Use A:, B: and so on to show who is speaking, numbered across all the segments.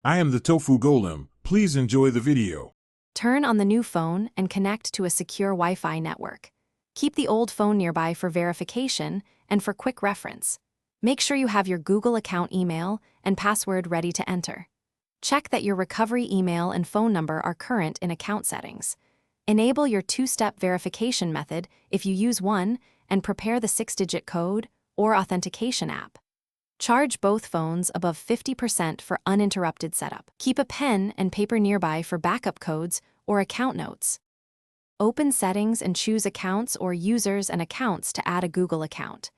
A: I am the Tofu Golem. Please enjoy the video.
B: Turn on the new phone and connect to a secure Wi-Fi network. Keep the old phone nearby for verification and for quick reference. Make sure you have your Google account email and password ready to enter. Check that your recovery email and phone number are current in account settings. Enable your two-step verification method if you use one, and prepare the 6-digit code or authentication app. Charge both phones above 50% for uninterrupted setup. Keep a pen and paper nearby for backup codes or account notes. Open Settings and choose Accounts or Users and Accounts to add a Google account.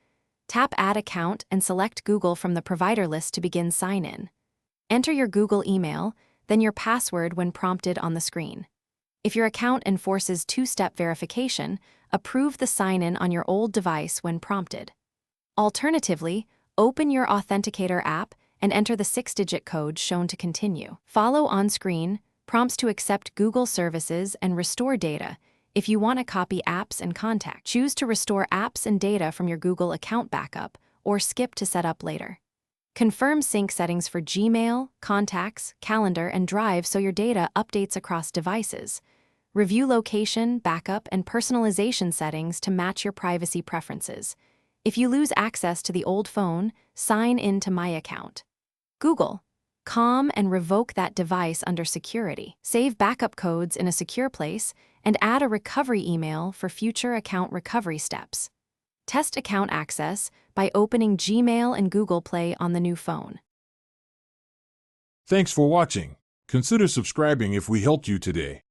B: Tap Add Account and select Google from the provider list to begin sign-in. Enter your Google email, then your password when prompted on the screen. If your account enforces two-step verification, approve the sign-in on your old device when prompted. Alternatively, open your Authenticator app and enter the 6-digit code shown to continue. Follow on-screen prompts to accept Google services and restore data. If you want to copy apps and contacts, choose to restore apps and data from your Google account backup or skip to set up later. Confirm sync settings for Gmail, Contacts, Calendar, and Drive so your data updates across devices. Review location, backup, and personalization settings to match your privacy preferences. If you lose access to the old phone, sign in to My Account. Google. Calm and revoke that device under Security. Save backup codes in a secure place and add a recovery email for future account recovery steps. Test account access by opening Gmail and Google Play on the new phone.
A: Thanks for watching. Consider subscribing if we helped you today.